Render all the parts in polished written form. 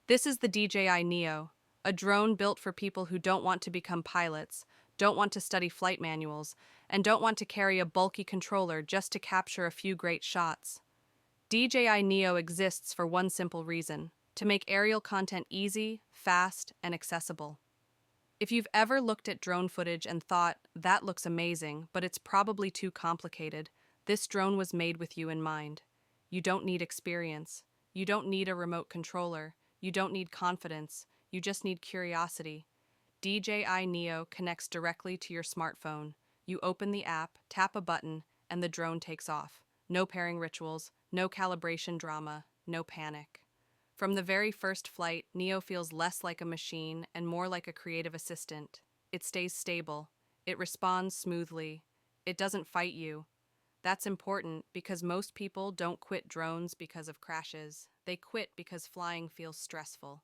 This is the DJI Neo, a drone built for people who don't want to become pilots, don't want to study flight manuals, and don't want to carry a bulky controller just to capture a few great shots. DJI Neo exists for one simple reason: to make aerial content easy, fast, and accessible. If you've ever looked at drone footage and thought, that looks amazing, but it's probably too complicated, this drone was made with you in mind. You don't need experience. You don't need a remote controller. You don't need confidence. You just need curiosity. DJI Neo connects directly to your smartphone. You open the app, tap a button, and the drone takes off. No pairing rituals, no calibration drama, no panic. From the very first flight, Neo feels less like a machine and more like a creative assistant. It stays stable. It responds smoothly. It doesn't fight you. That's important because most people don't quit drones because of crashes. They quit because flying feels stressful.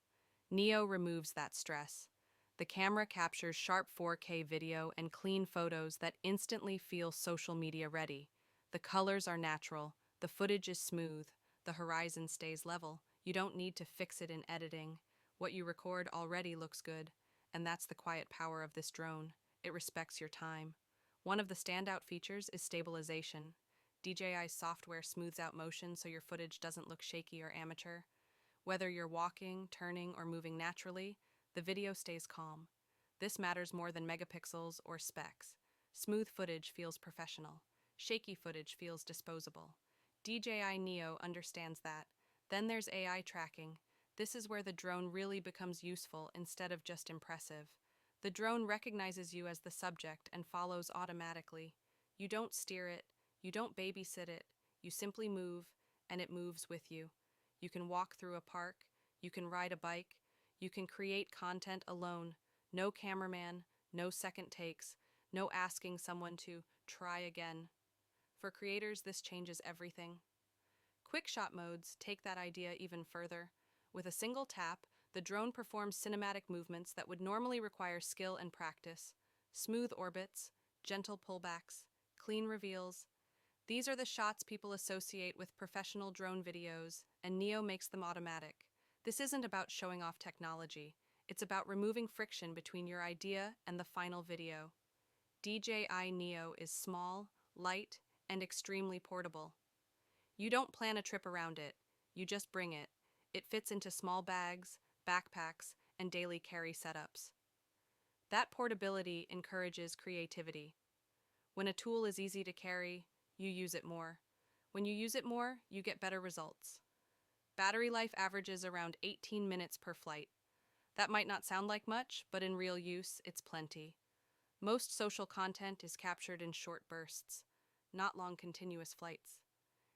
Neo removes that stress. The camera captures sharp 4K video and clean photos that instantly feel social media ready. The colors are natural. The footage is smooth. The horizon stays level. You don't need to fix it in editing. What you record already looks good, and that's the quiet power of this drone. It respects your time. One of the standout features is stabilization. DJI's software smooths out motion so your footage doesn't look shaky or amateur. Whether you're walking, turning, or moving naturally, the video stays calm. This matters more than megapixels or specs. Smooth footage feels professional. Shaky footage feels disposable. DJI Neo understands that. Then there's AI tracking. This is where the drone really becomes useful instead of just impressive. The drone recognizes you as the subject and follows automatically. You don't steer it, you don't babysit it, you simply move, and it moves with you. You can walk through a park, you can ride a bike, you can create content alone. No cameraman, no second takes, no asking someone to try again. For creators, this changes everything. Quick shot modes take that idea even further. With a single tap, the drone performs cinematic movements that would normally require skill and practice. Smooth orbits, gentle pullbacks, clean reveals. These are the shots people associate with professional drone videos, and Neo makes them automatic. This isn't about showing off technology. It's about removing friction between your idea and the final video. DJI Neo is small, light, and extremely portable. You don't plan a trip around it, you just bring it. It fits into small bags, backpacks, and daily carry setups. That portability encourages creativity. When a tool is easy to carry, you use it more. When you use it more, you get better results. Battery life averages around 18 minutes per flight. That might not sound like much, but in real use, it's plenty. Most social content is captured in short bursts, not long continuous flights.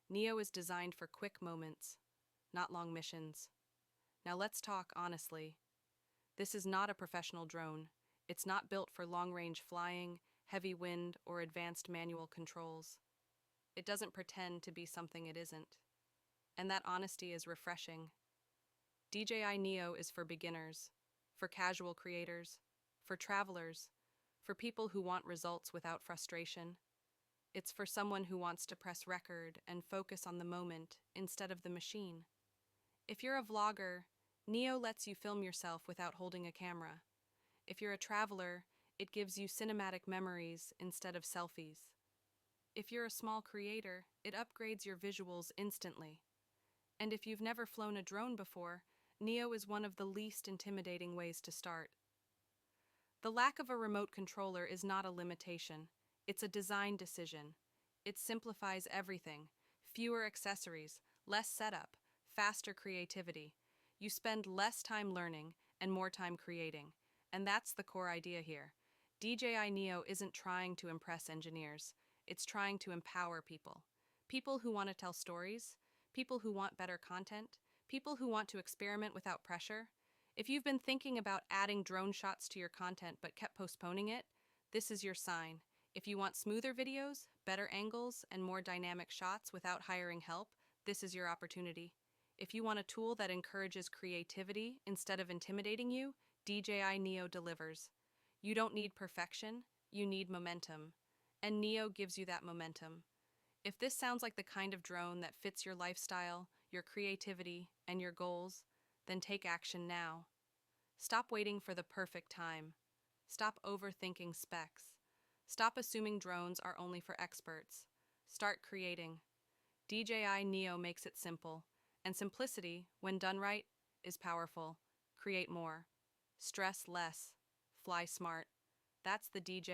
Neo is designed for quick moments, not long missions. Now let's talk honestly. This is not a professional drone. It's not built for long-range flying, heavy wind, or advanced manual controls. It doesn't pretend to be something it isn't. And that honesty is refreshing. DJI Neo is for beginners, for casual creators, for travelers, for people who want results without frustration. It's for someone who wants to press record and focus on the moment instead of the machine. If you're a vlogger, Neo lets you film yourself without holding a camera. If you're a traveler, it gives you cinematic memories instead of selfies. If you're a small creator, it upgrades your visuals instantly. And if you've never flown a drone before, Neo is one of the least intimidating ways to start. The lack of a remote controller is not a limitation. It's a design decision. It simplifies everything. Fewer accessories, less setup, faster creativity. You spend less time learning and more time creating. And that's the core idea here. DJI Neo isn't trying to impress engineers. It's trying to empower people. People who want to tell stories, people who want better content, people who want to experiment without pressure. If you've been thinking about adding drone shots to your content but kept postponing it, this is your sign. If you want smoother videos, better angles, and more dynamic shots without hiring help, this is your opportunity. If you want a tool that encourages creativity instead of intimidating you, DJI Neo delivers. You don't need perfection, you need momentum. And Neo gives you that momentum. If this sounds like the kind of drone that fits your lifestyle, your creativity, and your goals, Then take action now. Stop waiting for the perfect time. Stop overthinking specs. Stop assuming drones are only for experts. Start creating. DJI Neo makes it simple, and simplicity, when done right, is powerful. Create more. Stress less. Fly smart. That's the DJI